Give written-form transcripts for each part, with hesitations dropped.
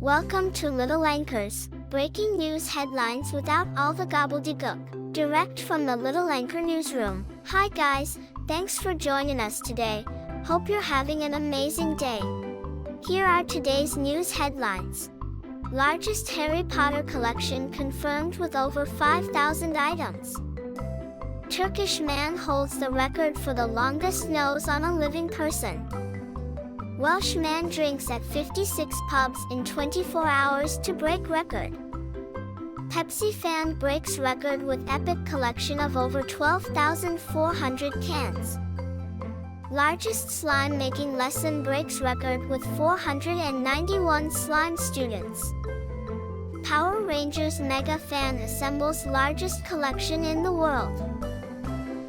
Welcome to Little Anchors, breaking news headlines without all the gobbledygook. Direct from the Little Anchor newsroom. Hi guys, thanks for joining us today. Hope you're having an amazing day. Here are today's news headlines. Largest Harry Potter collection confirmed with over 5,000 items. Turkish man holds the record for the longest nose on a living person. Welsh man drinks at 56 pubs in 24 hours to break record. Pepsi fan breaks record with epic collection of over 12,400 cans. Largest slime making lesson breaks record with 491 slime students. Power Rangers mega fan assembles largest collection in the world.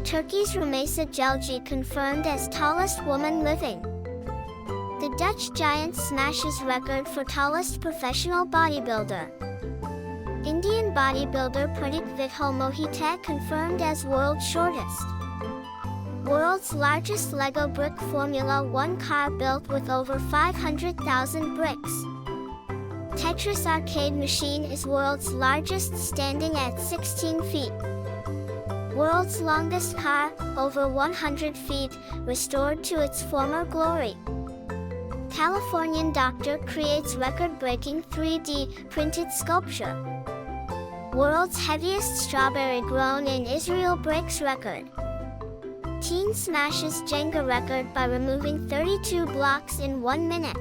Turkey's Rumeysa Celci confirmed as tallest woman living. The Dutch giant smashes record for tallest professional bodybuilder. Indian bodybuilder Pratik Vitho Mohite confirmed as world's shortest. World's largest Lego brick Formula 1 car built with over 500,000 bricks. Tetris arcade machine is world's largest, standing at 16 feet. World's longest car, over 100 feet, restored to its former glory. Californian doctor creates record-breaking 3D printed sculpture. World's heaviest strawberry grown in Israel breaks record. Teen smashes Jenga record by removing 32 blocks in 1 minute.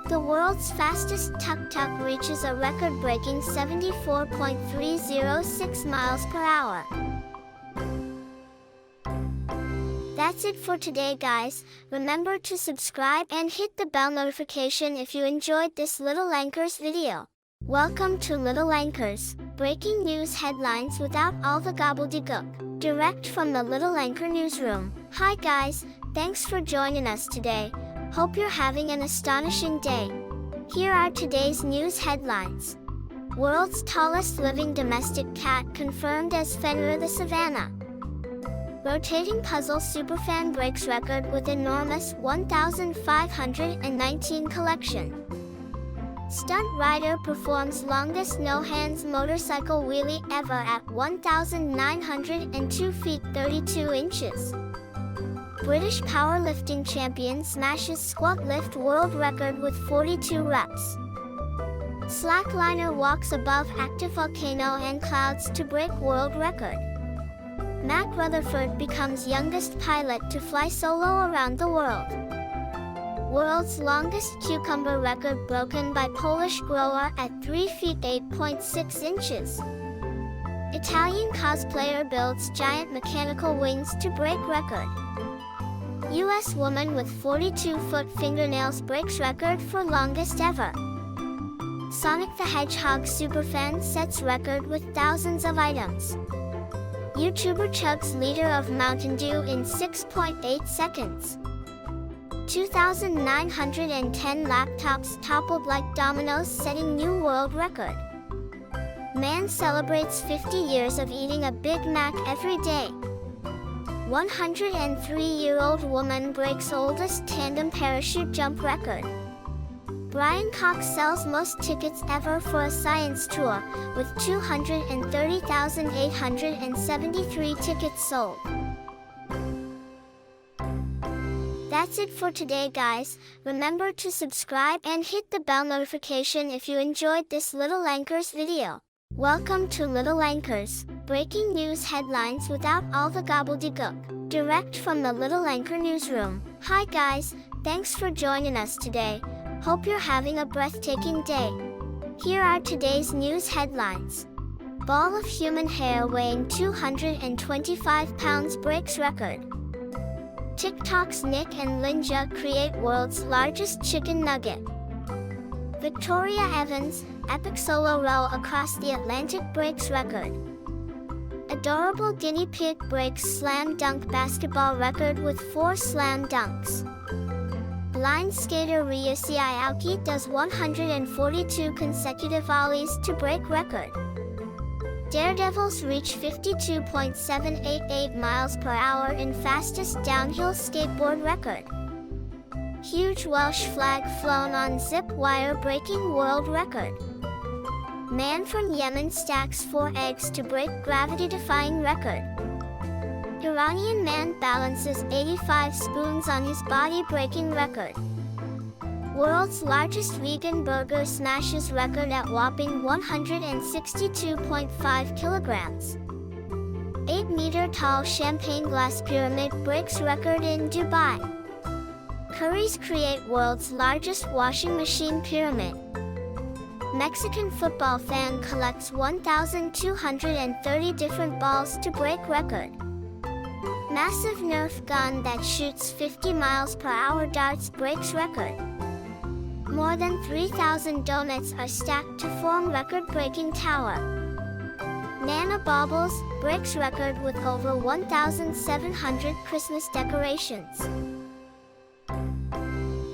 The world's fastest tuk-tuk reaches a record-breaking 74.306 miles per hour. That's it for today guys. Remember to subscribe and hit the bell notification if you enjoyed this Little Anchors video. Welcome to Little Anchors, breaking news headlines without all the gobbledygook. Direct from the Little Anchor newsroom. Hi guys, thanks for joining us today. Hope you're having an astonishing day. Here are today's news headlines. World's tallest living domestic cat confirmed as Fenrir the Savannah. Rotating puzzle superfan breaks record with enormous 1,519 collection. Stunt rider performs longest no-hands motorcycle wheelie ever at 1,902 feet 32 inches. British powerlifting champion smashes squat lift world record with 42 reps. Slackliner walks above active volcano and clouds to break world record. Mac Rutherford becomes youngest pilot to fly solo around the world. World's longest cucumber record broken by Polish grower at 3 feet 8.6 inches. Italian cosplayer builds giant mechanical wings to break record. US woman with 42-foot fingernails breaks record for longest ever. Sonic the Hedgehog superfan sets record with thousands of items. YouTuber chugs liter of Mountain Dew in 6.8 seconds. 2,910 laptops toppled like dominoes, setting new world record. Man celebrates 50 years of eating a Big Mac every day. 103-year-old woman breaks oldest tandem parachute jump record. Brian Cox sells most tickets ever for a science tour, with 230,873 tickets sold. That's it for today guys. Remember to subscribe and hit the bell notification if you enjoyed this Little Anchors video. Welcome to Little Anchors, breaking news headlines without all the gobbledygook. Direct from the Little Anchor newsroom. Hi guys, thanks for joining us today. Hope you're having a breathtaking day. Here are today's news headlines. Ball of human hair weighing 225 pounds breaks record. TikTok's Nick and Linja create world's largest chicken nugget. Victoria Evans, epic solo row across the Atlantic breaks record. Adorable guinea pig breaks slam dunk basketball record with 4 slam dunks. Blind skater Ryusuke Aoki does 142 consecutive volleys to break record. Daredevils reach 52.788 miles per hour in fastest downhill skateboard record. Huge Welsh flag flown on zip wire breaking world record. Man from Yemen stacks 4 eggs to break gravity-defying record. Iranian man balances 85 spoons on his body breaking record. World's largest vegan burger smashes record at whopping 162.5 kilograms. 8-meter-tall champagne glass pyramid breaks record in Dubai. Currys create world's largest washing machine pyramid. Mexican football fan collects 1,230 different balls to break record. Massive Nerf gun that shoots 50 miles per hour darts breaks record. More than 3,000 donuts are stacked to form record-breaking tower. Nana Baubles breaks record with over 1,700 Christmas decorations.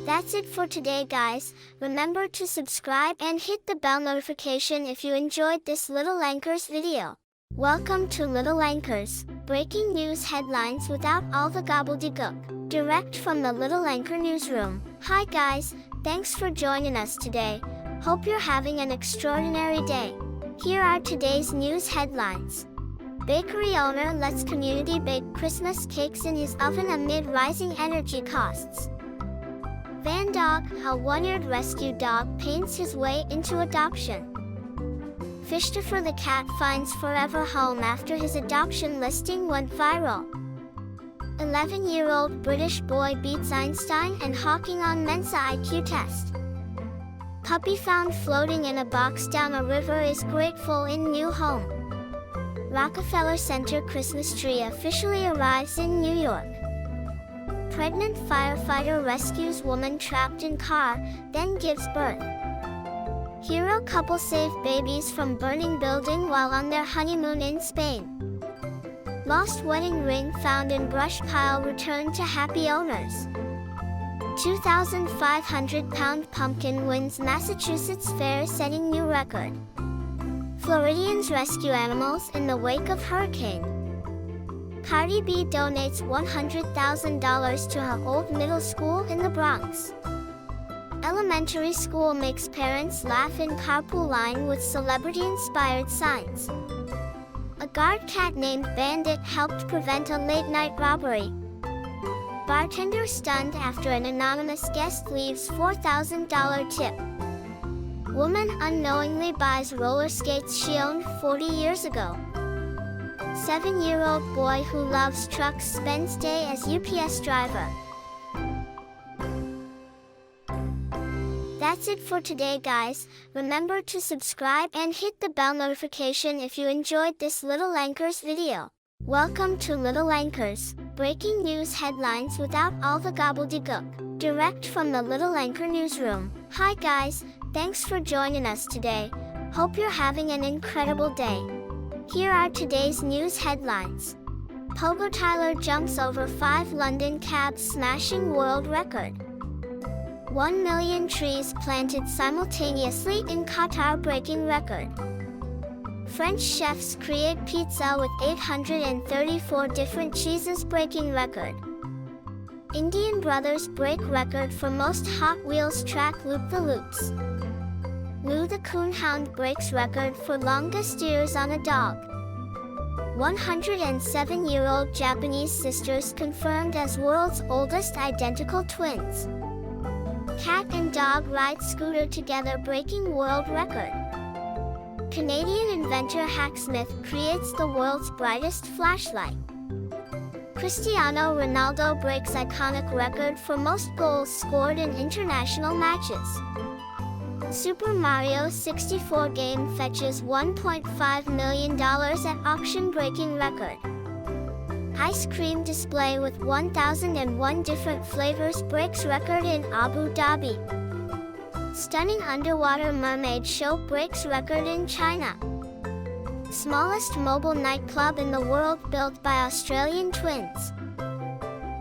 That's it for today, guys. Remember to subscribe and hit the bell notification if you enjoyed this Little Anchors video. Welcome to Little Anchors, breaking news headlines without all the gobbledygook. Direct from the Little Anchor newsroom. Hi guys, thanks for joining us today. Hope you're having an extraordinary day. Here are today's news headlines. Bakery owner lets community bake Christmas cakes in his oven amid rising energy costs. Van Dog, a one-eared rescue dog, paints his way into adoption. Christopher the cat finds forever home after his adoption listing went viral. 11-year-old British boy beats Einstein and Hawking on Mensa IQ test. Puppy found floating in a box down a river is grateful in new home. Rockefeller Center Christmas tree officially arrives in New York. Pregnant firefighter rescues woman trapped in car, then gives birth. Hero couple save babies from burning building while on their honeymoon in Spain. Lost wedding ring found in brush pile returned to happy owners. 2,500-pound pumpkin wins Massachusetts fair, setting new record. Floridians rescue animals in the wake of hurricane. Cardi B donates $100,000 to her old middle school in the Bronx. Elementary school makes parents laugh in carpool line with celebrity-inspired signs. A guard cat named Bandit helped prevent a late-night robbery. Bartender stunned after an anonymous guest leaves $4,000 tip. Woman unknowingly buys roller skates she owned 40 years ago. 7-year-old boy who loves trucks spends day as UPS driver. That's it for today, guys. Remember to subscribe and hit the bell notification if you enjoyed this Little Anchors video. Welcome to Little Anchors, breaking news headlines without all the gobbledygook. Direct from the Little Anchor newsroom. Hi guys, thanks for joining us today. Hope you're having an incredible day. Here are today's news headlines. Pogo Tyler jumps over 5 London cabs, smashing world record. 1 million trees planted simultaneously in Qatar, breaking record. French chefs create pizza with 834 different cheeses, breaking record. Indian brothers break record for most Hot Wheels track loop-the-loops. Lou the Coonhound breaks record for longest ears on a dog. 107-year-old Japanese sisters confirmed as world's oldest identical twins. Cat and dog ride scooter together, breaking world record. Canadian inventor Hacksmith creates the world's brightest flashlight. Cristiano Ronaldo breaks iconic record for most goals scored in international matches. Super Mario 64 game fetches $1.5 million at auction, breaking record. Ice cream display with 1,001 different flavors breaks record in Abu Dhabi. Stunning underwater mermaid show breaks record in China. Smallest mobile nightclub in the world built by Australian twins.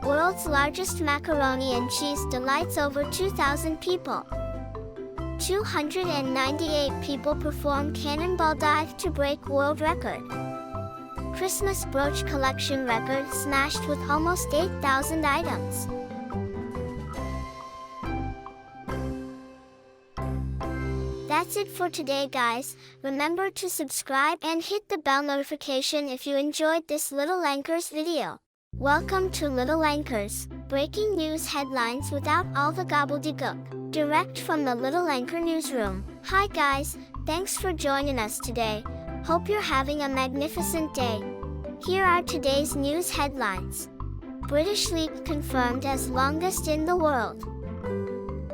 World's largest macaroni and cheese delights over 2,000 people. 298 people perform cannonball dive to break world record. Christmas brooch collection record smashed with almost 8,000 items. That's it for today, guys. Remember to subscribe and hit the bell notification if you enjoyed this Little Anchors video. Welcome to Little Anchors, breaking news headlines without all the gobbledygook. Direct from the Little Anchor newsroom. Hi guys, thanks for joining us today. Hope you're having a magnificent day. Here are today's news headlines. British leap confirmed as longest in the world.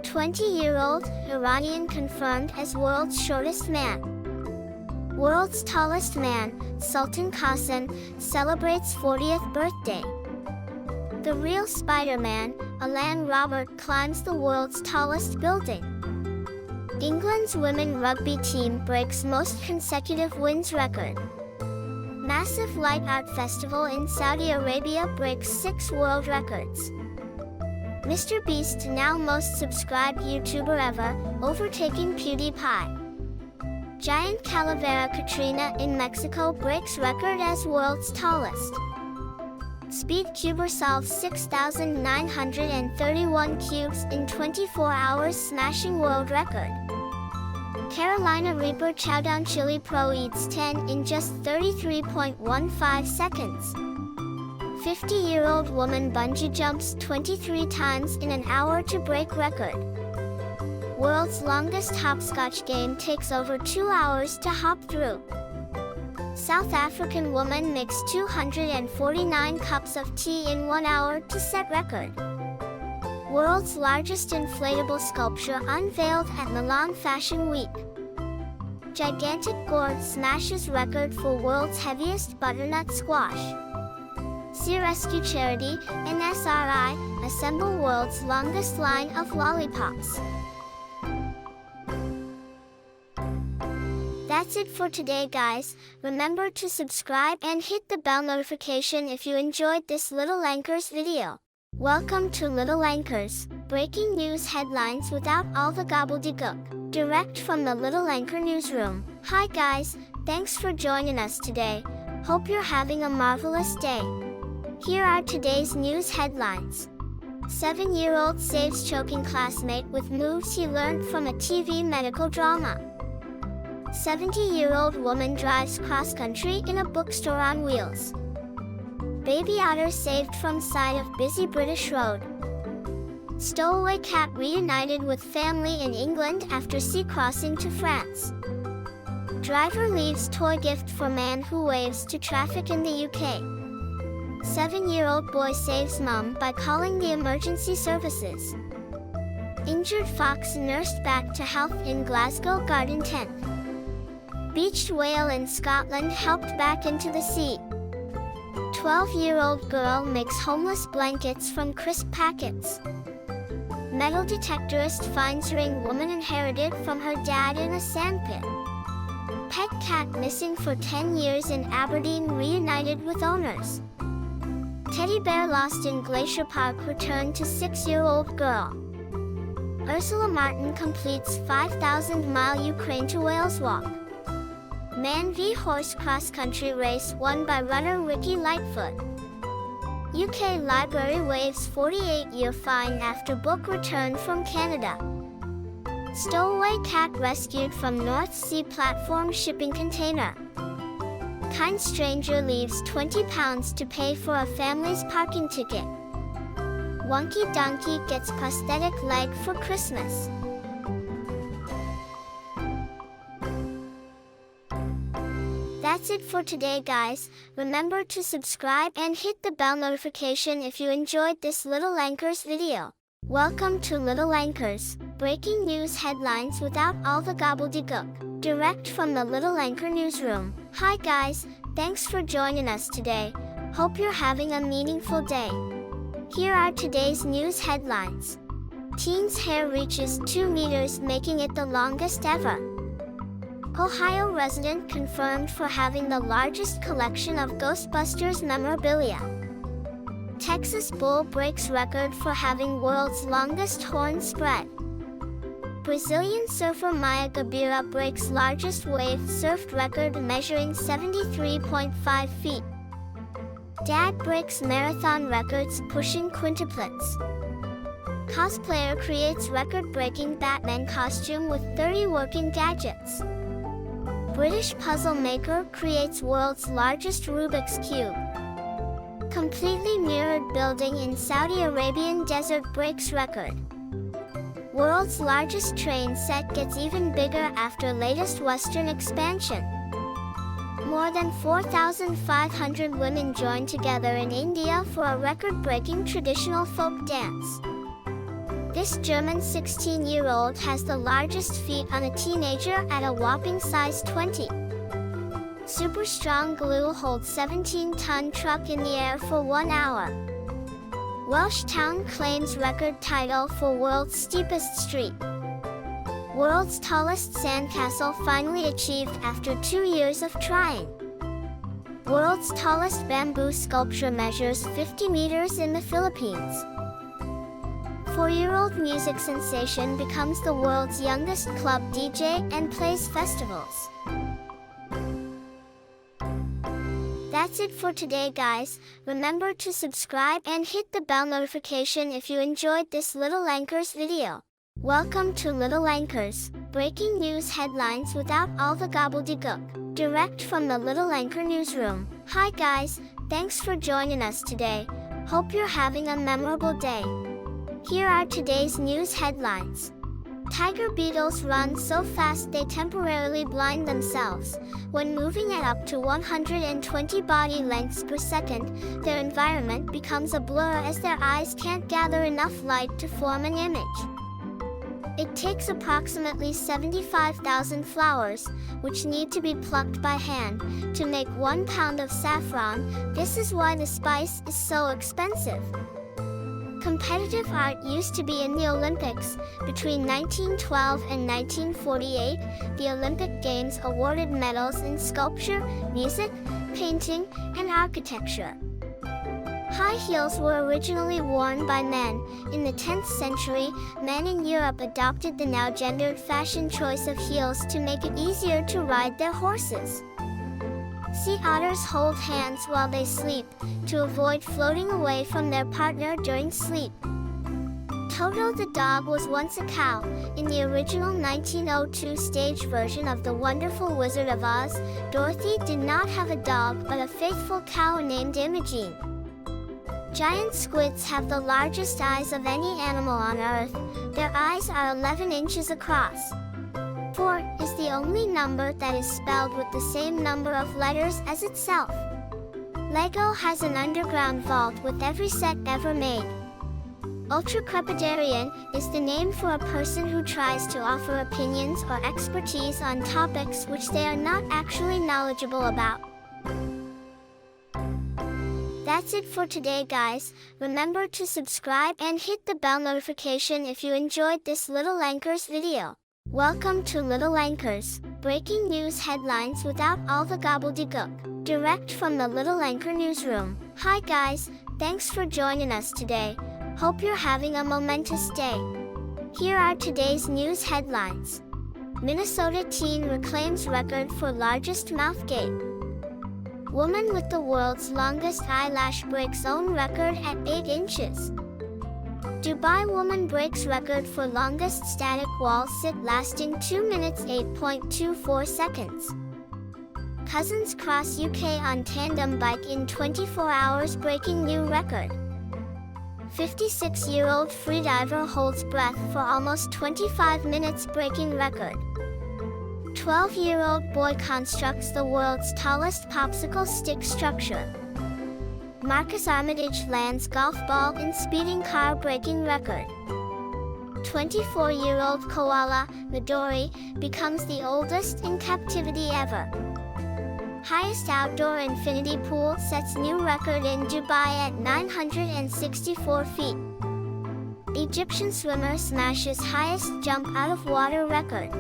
20-year-old Iranian confirmed as world's shortest man. World's tallest man, Sultan Qasim, celebrates 40th birthday. The real Spider-Man, Alan Robert, climbs the world's tallest building. England's women rugby team breaks most consecutive wins record. Massive light art festival in Saudi Arabia breaks 6 world records. Mr. Beast, now most subscribed YouTuber ever, overtaking PewDiePie. Giant calavera Katrina in Mexico breaks record as world's tallest. Speedcuber solves 6,931 cubes in 24 hours, smashing world record. Carolina Reaper Chowdown Chili Pro eats 10 in just 33.15 seconds. 50-year-old woman bungee jumps 23 times in an hour to break record. World's longest hopscotch game takes over 2 hours to hop through. South African woman mixed 249 cups of tea in 1 hour to set record. World's largest inflatable sculpture unveiled at Milan Fashion Week. Gigantic gourd smashes record for world's heaviest butternut squash. Sea Rescue Charity, NSRI, assemble world's longest line of lollipops. That's it for today, guys. Remember to subscribe and hit the bell notification if you enjoyed this Little Anchors video. Welcome to Little Anchors, breaking news headlines without all the gobbledygook. Direct from the Little Anchor newsroom. Hi guys, thanks for joining us today. Hope you're having a marvelous day. Here are today's news headlines. 7-year-old saves choking classmate with moves he learned from a TV medical drama. 70-year-old woman drives cross-country in a bookstore on wheels. Baby otter saved from side of busy British road. Stowaway cat reunited with family in England after sea crossing to France. Driver leaves toy gift for man who waves to traffic in the UK. 7-year-old boy saves mom by calling the emergency services. Injured fox nursed back to health in Glasgow garden tent. Beached whale in Scotland helped back into the sea. 12-year-old girl makes homeless blankets from crisp packets. Metal detectorist finds ring woman inherited from her dad in a sandpit. Pet cat missing for 10 years in Aberdeen reunited with owners. Teddy bear lost in Glacier Park returned to 6-year-old girl. Ursula Martin completes 5,000-mile Ukraine to Wales walk. Man v horse cross-country race won by runner Ricky Lightfoot. UK library waives 48-year fine after book returned from Canada. Stowaway cat rescued from North Sea platform shipping container. Kind stranger leaves £20 to pay for a family's parking ticket. Wonky donkey gets prosthetic leg for Christmas. That's it for today, guys. Remember to subscribe and hit the bell notification if you enjoyed this Little Anchors video. Welcome to Little Anchors, breaking news headlines without all the gobbledygook. Direct from the Little Anchor newsroom. Hi guys, thanks for joining us today. Hope you're having a meaningful day. Here are today's news headlines. Teen's hair reaches 2 meters, making it the longest ever. Ohio resident confirmed for having the largest collection of Ghostbusters memorabilia. Texas bull breaks record for having world's longest horn spread. Brazilian surfer Maya Gabira breaks largest wave surfed record measuring 73.5 feet. Dad breaks marathon records pushing quintuplets. Cosplayer creates record-breaking Batman costume with 30 working gadgets. British puzzle maker creates world's largest Rubik's Cube. Completely mirrored building in Saudi Arabian desert breaks record. World's largest train set gets even bigger after latest Western expansion. More than 4,500 women join together in India for a record-breaking traditional folk dance. This German 16-year-old has the largest feet on a teenager at a whopping size 20. Super strong glue holds 17-ton truck in the air for 1 hour. Welsh town claims record title for world's steepest street. World's tallest sandcastle finally achieved after 2 years of trying. World's tallest bamboo sculpture measures 50 meters in the Philippines. 4-year-old music sensation becomes the world's youngest club DJ and plays festivals. That's it for today, guys. Remember to subscribe and hit the bell notification if you enjoyed this Little Anchors video. Welcome to Little Anchors, breaking news headlines without all the gobbledygook, direct from the Little Anchor newsroom. Hi guys, thanks for joining us today. Hope you're having a memorable day. Here are today's news headlines. Tiger beetles run so fast they temporarily blind themselves. When moving at up to 120 body lengths per second, their environment becomes a blur as their eyes can't gather enough light to form an image. It takes approximately 75,000 flowers, which need to be plucked by hand, to make 1 pound of saffron. This is why the spice is so expensive. Competitive art used to be in the Olympics. Between 1912 and 1948, the Olympic Games awarded medals in sculpture, music, painting, and architecture. High heels were originally worn by men. In the 10th century, men in Europe adopted the now gendered fashion choice of heels to make it easier to ride their horses. Sea otters hold hands while they sleep, to avoid floating away from their partner during sleep. Toto the dog was once a cow. In the original 1902 stage version of The Wonderful Wizard of Oz, Dorothy did not have a dog but a faithful cow named Imogene. Giant squids have the largest eyes of any animal on Earth. Their eyes are 11 inches across. 4 is the only number that is spelled with the same number of letters as itself. Lego has an underground vault with every set ever made. Ultracrepidarian is the name for a person who tries to offer opinions or expertise on topics which they are not actually knowledgeable about. That's it for today, guys. Remember to subscribe and hit the bell notification if you enjoyed this Little Anchors video. Welcome to Little Anchors, breaking news headlines without all the gobbledygook, direct from the Little Anchor newsroom. Hi guys, thanks for joining us today. Hope you're having a momentous day. Here are today's news headlines. Minnesota teen reclaims record for largest mouth gape. Woman with the world's longest eyelash breaks own record at 8 inches. Dubai woman breaks record for longest static wall sit lasting 2 minutes 8.24 seconds. Cousins cross UK on tandem bike in 24 hours breaking new record. 56-year-old freediver holds breath for almost 25 minutes breaking record. 12-year-old boy constructs the world's tallest popsicle stick structure. Marcus Armitage lands golf ball in speeding car breaking record. 24-year-old koala, Midori, becomes the oldest in captivity ever. Highest outdoor infinity pool sets new record in Dubai at 964 feet. Egyptian swimmer smashes highest jump out of water record.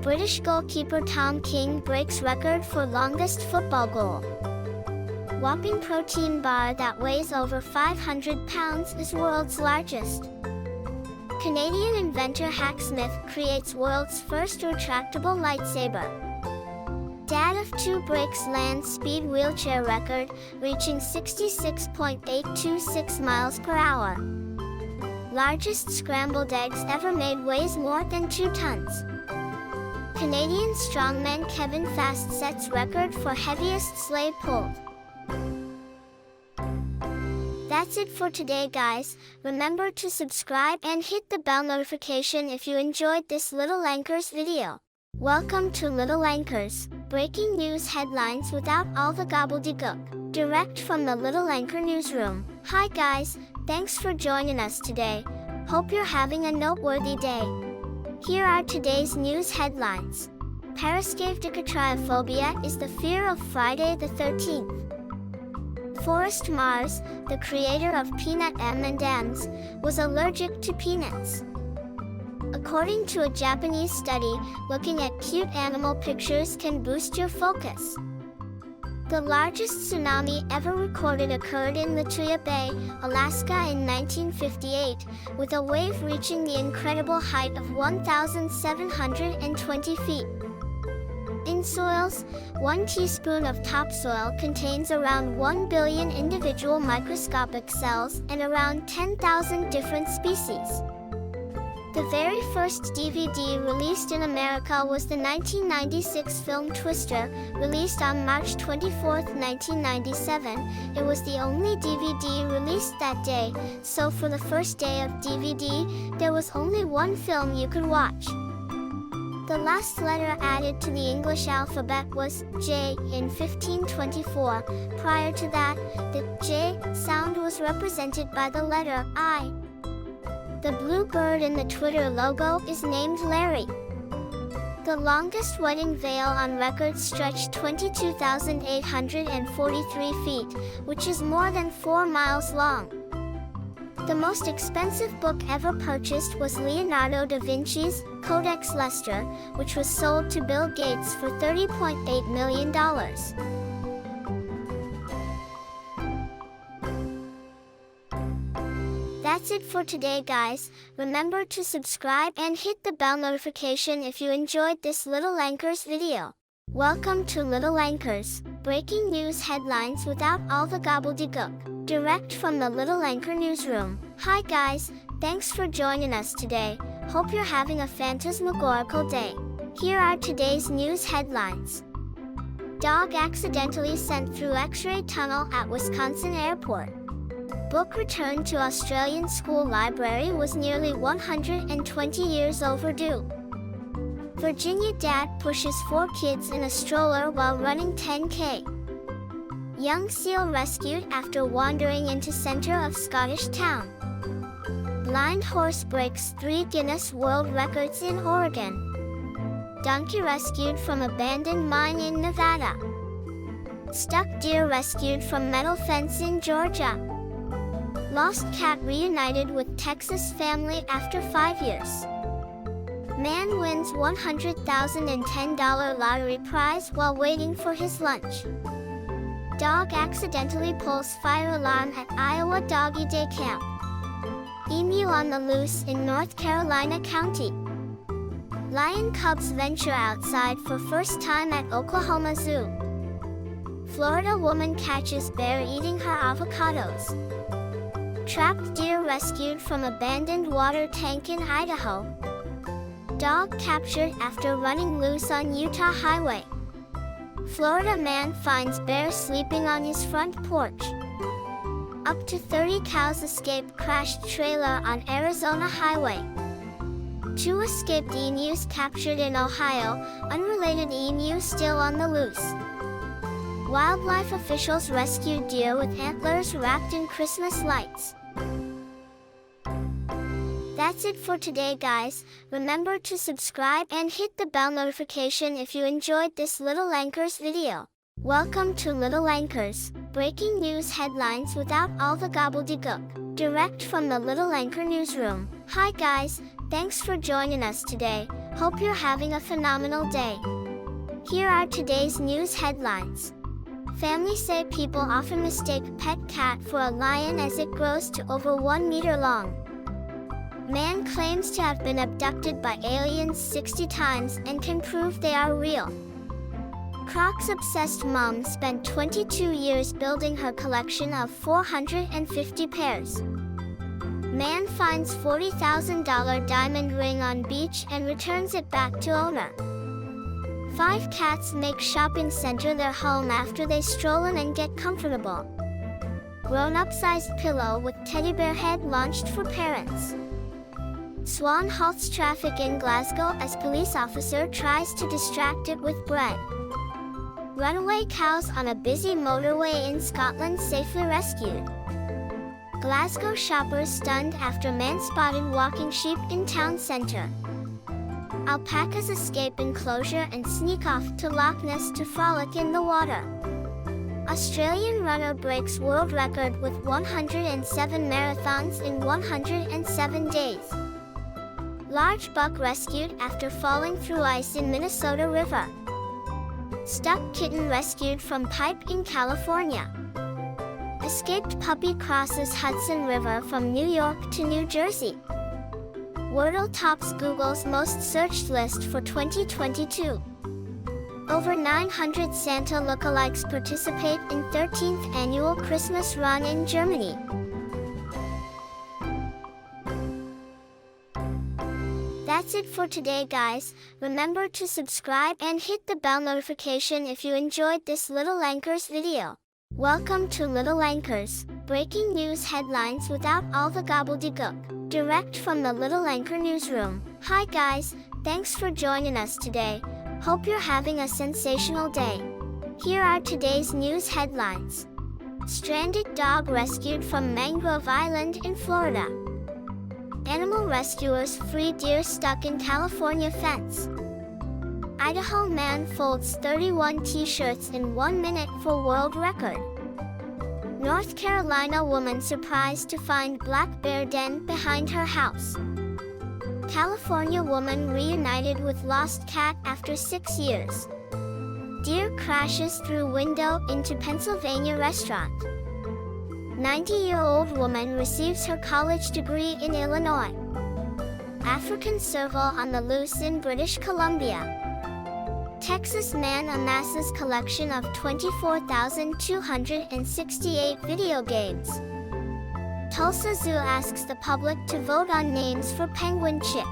British goalkeeper Tom King breaks record for longest football goal. Whopping protein bar that weighs over 500 pounds is world's largest. Canadian inventor Hacksmith creates world's first retractable lightsaber. Dad of 2 breaks land speed wheelchair record, reaching 66.826 miles per hour. Largest scrambled eggs ever made weighs more than 2 tons. Canadian strongman Kevin Fast sets record for heaviest sleigh pulled. That's it for today, guys. Remember to subscribe and hit the bell notification if you enjoyed this Little Anchors video. Welcome to Little Anchors, breaking news headlines without all the gobbledygook. Direct from the Little Anchor newsroom. Hi guys, thanks for joining us today. Hope you're having a noteworthy day. Here are today's news headlines. Parascaphidicotriophobia is the fear of Friday the 13th. Forrest Mars, the creator of Peanut M&Ms, was allergic to peanuts. According to a Japanese study, looking at cute animal pictures can boost your focus. The largest tsunami ever recorded occurred in Lituya Bay, Alaska in 1958, with a wave reaching the incredible height of 1,720 feet. In soils, 1 teaspoon of topsoil contains around 1 billion individual microscopic cells and around 10,000 different species. The very first DVD released in America was the 1996 film Twister, released on March 24, 1997. It was the only DVD released that day, so for the first day of DVD, there was only one film you could watch. The last letter added to the English alphabet was J in 1524. Prior to that, the J sound was represented by the letter I. The blue bird in the Twitter logo is named Larry. The longest wedding veil on record stretched 22,843 feet, which is more than 4 miles long. The most expensive book ever purchased was Leonardo da Vinci's Codex Leicester, which was sold to Bill Gates for $30.8 million. That's it for today, guys. Remember to subscribe and hit the bell notification if you enjoyed this Little Anchors video. Welcome to Little Anchors, breaking news headlines without all the gobbledygook. Direct from the Little Anchor newsroom. Hi guys, thanks for joining us today. Hope you're having a phantasmagorical day. Here are today's news headlines. Dog accidentally sent through X-ray tunnel at Wisconsin airport. Book returned to Australian school library was nearly 120 years overdue. Virginia dad pushes 4 kids in a stroller while running 10K. Young seal rescued after wandering into center of Scottish town. Blind horse breaks 3 Guinness World Records in Oregon. Donkey rescued from abandoned mine in Nevada. Stuck deer rescued from metal fence in Georgia. Lost cat reunited with Texas family after 5 years. Man wins $110 lottery prize while waiting for his lunch. Dog accidentally pulls fire alarm at Iowa Doggy Day Camp. Emu on the loose in North Carolina County. Lion cubs venture outside for first time at Oklahoma Zoo. Florida woman catches bear eating her avocados. Trapped deer rescued from abandoned water tank in Idaho. Dog captured after running loose on Utah highway. Florida man finds bear sleeping on his front porch. Up to 30 cows escape crashed trailer on Arizona highway. 2 escaped emus captured in Ohio, unrelated emu still on the loose. Wildlife officials rescued deer with antlers wrapped in Christmas lights. That's it for today, guys. Remember to subscribe and hit the bell notification if you enjoyed this Little Anchors video. Welcome to Little Anchors, breaking news headlines without all the gobbledygook. Direct from the Little Anchor newsroom. Hi guys, thanks for joining us today. Hope you're having a phenomenal day. Here are today's news headlines. Families say people often mistake pet cat for a lion as it grows to over 1 meter long. Man claims to have been abducted by aliens 60 times and can prove they are real. Crocs-obsessed mom spent 22 years building her collection of 450 pairs. Man finds $40,000 diamond ring on beach and returns it back to owner. 5 cats make shopping center their home after they stroll in and get comfortable. Grown-up sized pillow with teddy bear head launched for parents. Swan halts traffic in Glasgow as police officer tries to distract it with bread. Runaway cows on a busy motorway in Scotland safely rescued. Glasgow shoppers stunned after man spotted walking sheep in town centre. Alpacas escape enclosure and sneak off to Loch Ness to frolic in the water. Australian runner breaks world record with 107 marathons in 107 days. Large buck rescued after falling through ice in Minnesota River. Stuck kitten rescued from pipe in California. Escaped puppy crosses Hudson River from New York to New Jersey. Wordle tops Google's most searched list for 2022. Over 900 Santa lookalikes participate in 13th annual Christmas run in Germany. That's it for today, guys. Remember to subscribe and hit the bell notification if you enjoyed this Little Anchors video. Welcome to Little Anchors, breaking news headlines without all the gobbledygook, direct from the Little Anchor newsroom. Hi guys, thanks for joining us today. Hope you're having a sensational day. Here are today's news headlines. Stranded dog rescued from Mangrove Island in Florida. Animal rescuers free deer stuck in California fence. Idaho man folds 31 t-shirts in 1 minute for world record. North Carolina woman surprised to find black bear den behind her house. California woman reunited with lost cat after 6 years. Deer crashes through window into Pennsylvania restaurant. 90-year-old woman receives her college degree in Illinois. African serval on the loose in British Columbia. Texas man amasses collection of 24,268 video games. Tulsa Zoo asks the public to vote on names for penguin chick.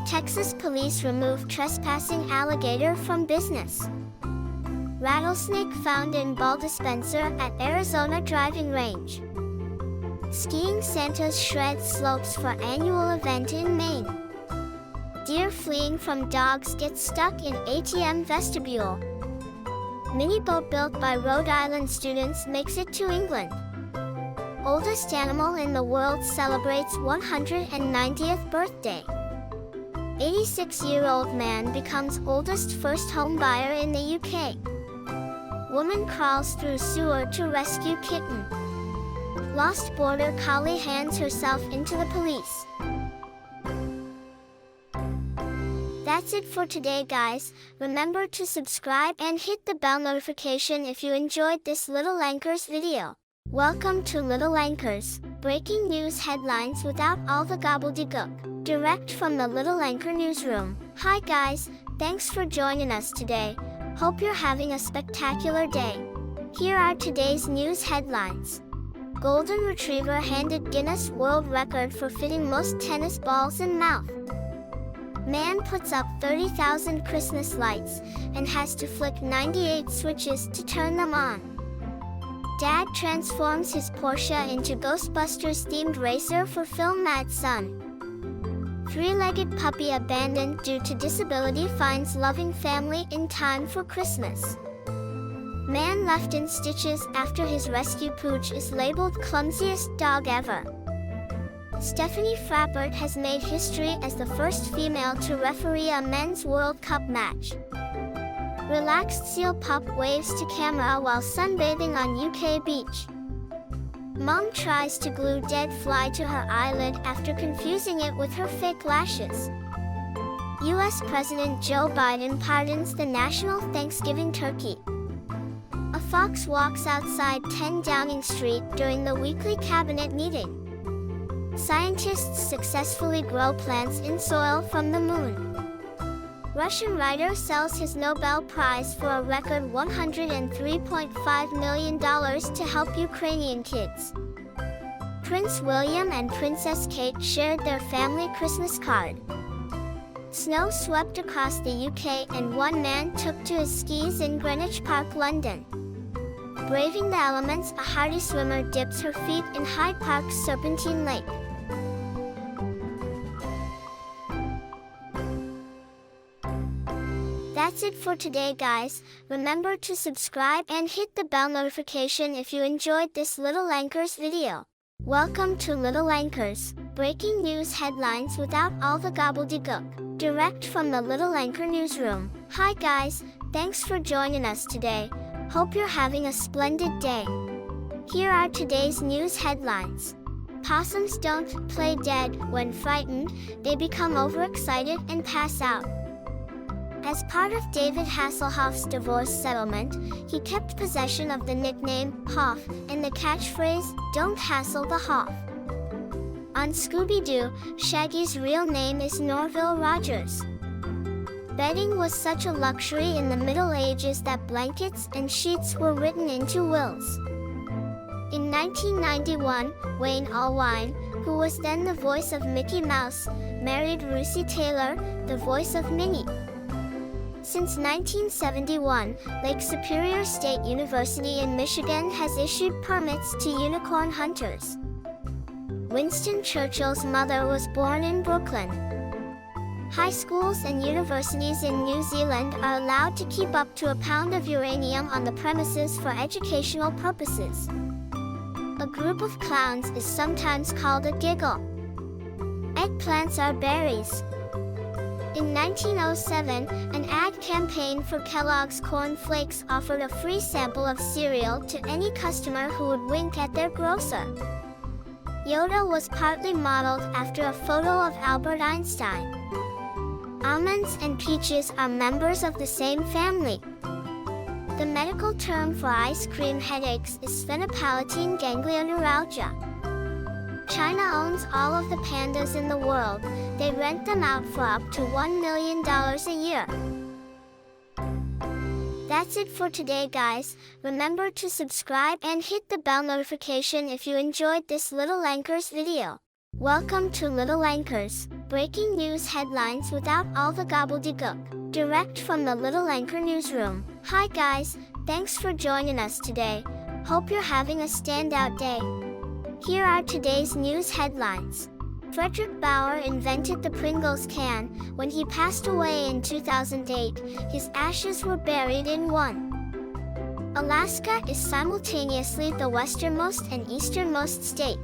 Texas police remove trespassing alligator from business. Rattlesnake found in ball dispenser at Arizona driving range. Skiing Santa's shreds slopes for annual event in Maine. Deer fleeing from dogs get stuck in ATM vestibule. Mini boat built by Rhode Island students makes it to England. Oldest animal in the world celebrates 190th birthday. 86-year-old man becomes oldest first home buyer in the UK. Woman crawls through sewer to rescue kitten. Lost border collie hands herself into the police. That's it for today, guys. Remember to subscribe and hit the bell notification if you enjoyed this Little Anchors video. Welcome to Little Anchors, breaking news headlines without all the gobbledygook, direct from the Little Anchor newsroom. Hi guys, thanks for joining us today. Hope you're having a spectacular day. Here are today's news headlines. Golden Retriever handed Guinness World Record for fitting most tennis balls in mouth. Man puts up 30,000 Christmas lights and has to flick 98 switches to turn them on. Dad transforms his Porsche into Ghostbusters-themed racer for film Mad Son. Three-legged puppy abandoned due to disability finds loving family in time for Christmas. Man left in stitches after his rescue pooch is labeled clumsiest dog ever. Stephanie Frappert has made history as the first female to referee a men's World Cup match. Relaxed seal pup waves to camera while sunbathing on UK beach. Mom tries to glue dead fly to her eyelid after confusing it with her fake lashes. US President Joe Biden pardons the national Thanksgiving turkey. A fox walks outside 10 Downing Street during the weekly cabinet meeting. Scientists successfully grow plants in soil from the moon. Russian writer sells his Nobel Prize for a record $103.5 million to help Ukrainian kids. Prince William and Princess Kate shared their family Christmas card. Snow swept across the UK and one man took to his skis in Greenwich Park, London. Braving the elements, a hardy swimmer dips her feet in Hyde Park's Serpentine Lake. That's it for today, guys. Remember to subscribe and hit the bell notification if you enjoyed this Little Anchors video. Welcome to Little Anchors, breaking news headlines without all the gobbledygook. Direct from the Little Anchor newsroom. Hi guys, thanks for joining us today. Hope you're having a splendid day. Here are today's news headlines. Possums don't play dead when frightened, they become overexcited and pass out. As part of David Hasselhoff's divorce settlement, he kept possession of the nickname Hoff and the catchphrase, "Don't hassle the Hoff." On Scooby-Doo, Shaggy's real name is Norville Rogers. Bedding was such a luxury in the Middle Ages that blankets and sheets were written into wills. In 1991, Wayne Allwine, who was then the voice of Mickey Mouse, married Russi Taylor, the voice of Minnie. Since 1971, Lake Superior State University in Michigan has issued permits to unicorn hunters. Winston Churchill's mother was born in Brooklyn. High schools and universities in New Zealand are allowed to keep up to a pound of uranium on the premises for educational purposes. A group of clowns is sometimes called a giggle. Eggplants are berries. In 1907, an ad campaign for Kellogg's Corn Flakes offered a free sample of cereal to any customer who would wink at their grocer. Yoda was partly modeled after a photo of Albert Einstein. Almonds and peaches are members of the same family. The medical term for ice cream headaches is sphenopalatine ganglioneuralgia. China owns all of the pandas in the world. They rent them out for up to $1 million a year. That's it for today, guys. Remember to subscribe and hit the bell notification if you enjoyed this Little Anchors video. Welcome to Little Anchors, breaking news headlines without all the gobbledygook. Direct from the Little Anchor newsroom. Hi guys, thanks for joining us today. Hope you're having a standout day. Here are today's news headlines. Frederick Bauer invented the Pringles can. When he passed away in 2008, his ashes were buried in one. Alaska is simultaneously the westernmost and easternmost state.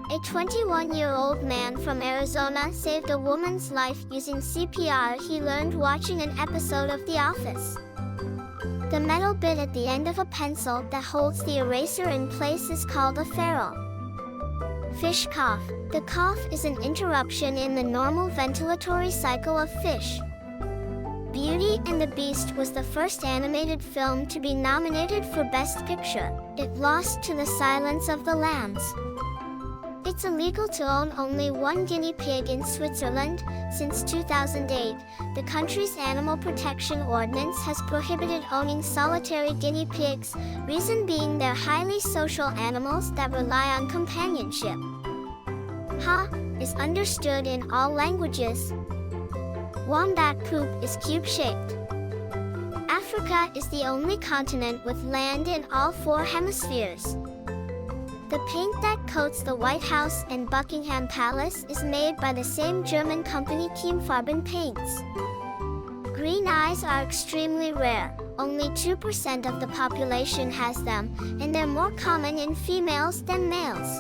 A 21-year-old man from Arizona saved a woman's life using CPR he learned watching an episode of The Office. The metal bit at the end of a pencil that holds the eraser in place is called a ferrule. Fish cough. The cough is an interruption in the normal ventilatory cycle of fish. Beauty and the Beast was the first animated film to be nominated for Best Picture. It lost to The Silence of the Lambs. It's illegal to own only one guinea pig in Switzerland. Since 2008, the country's animal protection ordinance has prohibited owning solitary guinea pigs, reason being they're highly social animals that rely on companionship. Ha is understood in all languages. Wombat poop is cube-shaped. Africa is the only continent with land in all 4 hemispheres. The paint that coats the White House and Buckingham Palace is made by the same German company Kiemfarben Paints. Green eyes are extremely rare. Only 2% of the population has them, and they're more common in females than males.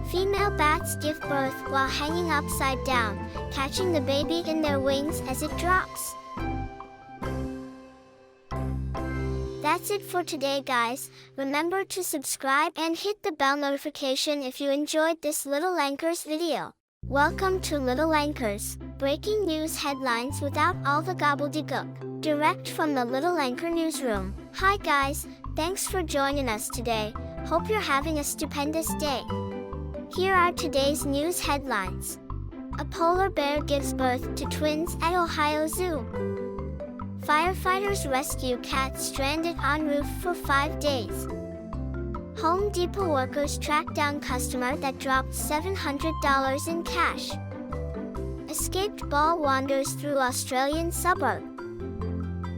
Female bats give birth while hanging upside down, catching the baby in their wings as it drops. That's it for today, guys. Remember to subscribe and hit the bell notification if you enjoyed this Little Anchors video. Welcome to Little Anchors, breaking news headlines without all the gobbledygook. Direct from the Little Anchor newsroom. Hi guys, thanks for joining us today. Hope you're having a stupendous day. Here are today's news headlines. A polar bear gives birth to twins at Ohio Zoo. Firefighters rescue cat stranded on roof for 5 days. Home Depot workers track down customer that dropped $700 in cash. Escaped ball wanders through Australian suburb.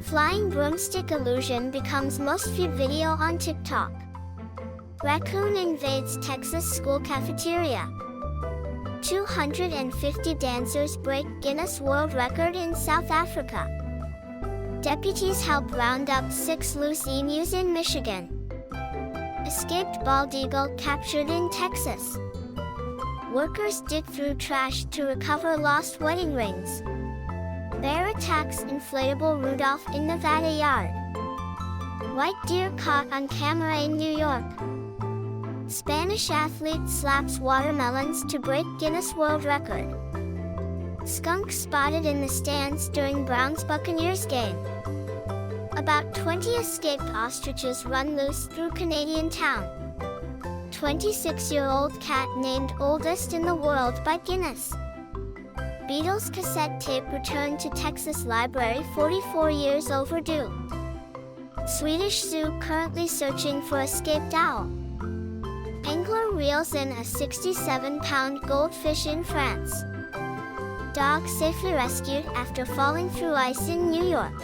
Flying broomstick illusion becomes most viewed video on TikTok. Raccoon invades Texas school cafeteria. 250 dancers break Guinness World Record in South Africa. Deputies help round up 6 loose emus in Michigan. Escaped bald eagle captured in Texas. Workers dig through trash to recover lost wedding rings. Bear attacks inflatable Rudolph in Nevada yard. White deer caught on camera in New York. Spanish athlete slaps watermelons to break Guinness World Record. Skunk spotted in the stands during Browns-Buccaneers game. About 20 escaped ostriches run loose through Canadian town. 26-year-old cat named oldest in the world by Guinness. Beatles cassette tape returned to Texas library 44 years overdue. Swedish zoo currently searching for escaped owl. Angler reels in a 67-pound goldfish in France. Dog safely rescued after falling through ice in New York.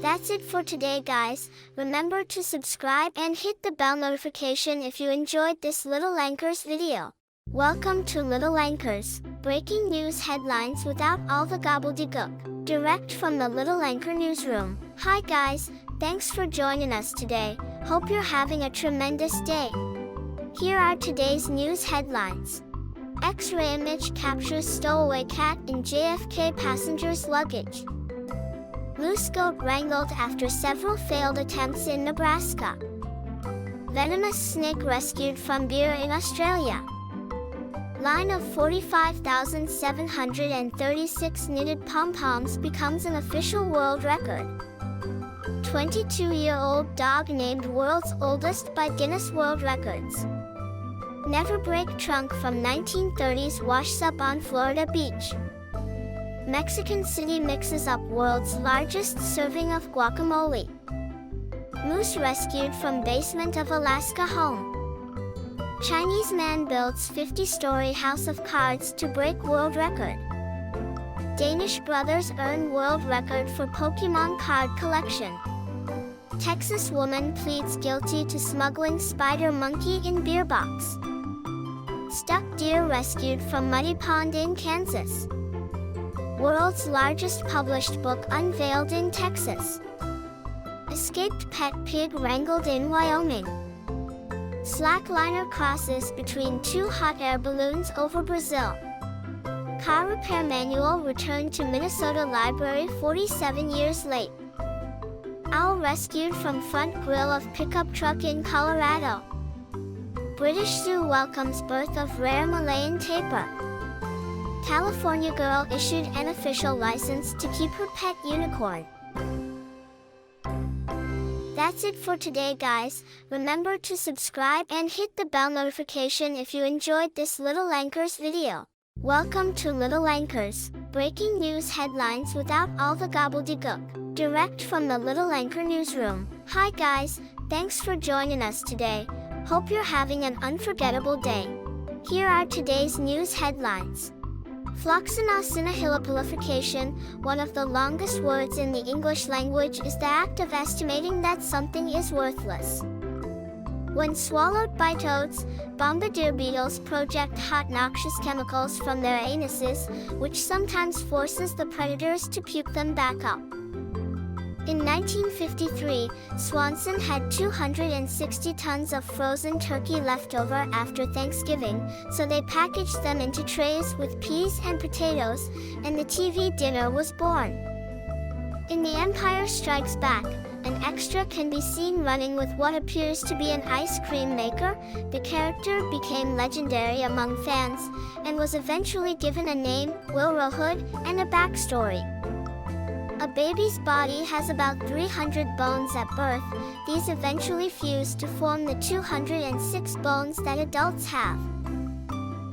That's it for today, guys. Remember to subscribe and hit the bell notification if you enjoyed this Little Anchors video. Welcome to Little Anchors, breaking news headlines without all the gobbledygook, direct from the Little Anchor newsroom. Hi guys, thanks for joining us today. Hope you're having a tremendous day. Here are today's news headlines. X-ray image captures stowaway cat in JFK passenger's luggage. Loose goat wrangled after several failed attempts in Nebraska. Venomous snake rescued from beer in Australia. Line of 45,736 knitted pom-poms becomes an official world record. 22-year-old dog named world's oldest by Guinness World Records. Never break trunk from 1930s washes up on Florida beach. Mexican city mixes up world's largest serving of guacamole. Moose rescued from basement of Alaska home. Chinese man builds 50-story house of cards to break world record. Danish brothers earn world record for Pokemon card collection. Texas woman pleads guilty to smuggling spider monkey in beer box. Stuck deer rescued from muddy pond in Kansas. World's largest published book unveiled in Texas. Escaped pet pig wrangled in Wyoming. Slackliner crosses between 2 hot air balloons over Brazil. Car repair manual returned to Minnesota library 47 years late. Owl rescued from front grille of pickup truck in Colorado. British zoo welcomes birth of rare Malayan tapir. California girl issued an official license to keep her pet unicorn. That's it for today, guys. Remember to subscribe and hit the bell notification if you enjoyed this Little Anchors video. Welcome to Little Anchors, breaking news headlines without all the gobbledygook, direct from the Little Anchor newsroom. Hi guys, thanks for joining us today. Hope you're having an unforgettable day. Here are today's news headlines. Floxinaucinihilipilification, one of the longest words in the English language, is the act of estimating that something is worthless. When swallowed by toads, bombardier beetles project hot noxious chemicals from their anuses, which sometimes forces the predators to puke them back up. In 1953, Swanson had 260 tons of frozen turkey left over after Thanksgiving, so they packaged them into trays with peas and potatoes, and the TV dinner was born. In The Empire Strikes Back, an extra can be seen running with what appears to be an ice cream maker. The character became legendary among fans, and was eventually given a name, Wilro Hood, and a backstory. A baby's body has about 300 bones at birth. These eventually fuse to form the 206 bones that adults have.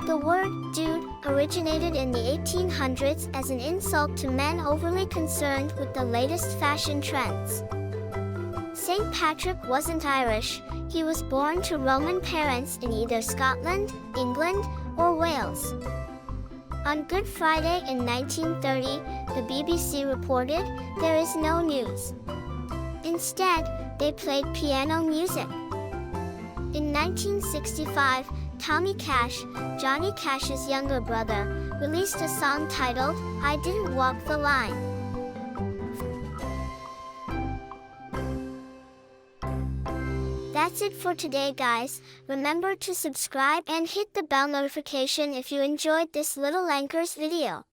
The word dude originated in the 1800s as an insult to men overly concerned with the latest fashion trends. St. Patrick wasn't Irish, he was born to Roman parents in either Scotland, England, or Wales. On Good Friday in 1930, the BBC reported, "There is no news." Instead, they played piano music. In 1965, Tommy Cash, Johnny Cash's younger brother, released a song titled, "I Didn't Walk the Line." That's it for today, guys. Remember to subscribe and hit the bell notification if you enjoyed this Little Anchors video.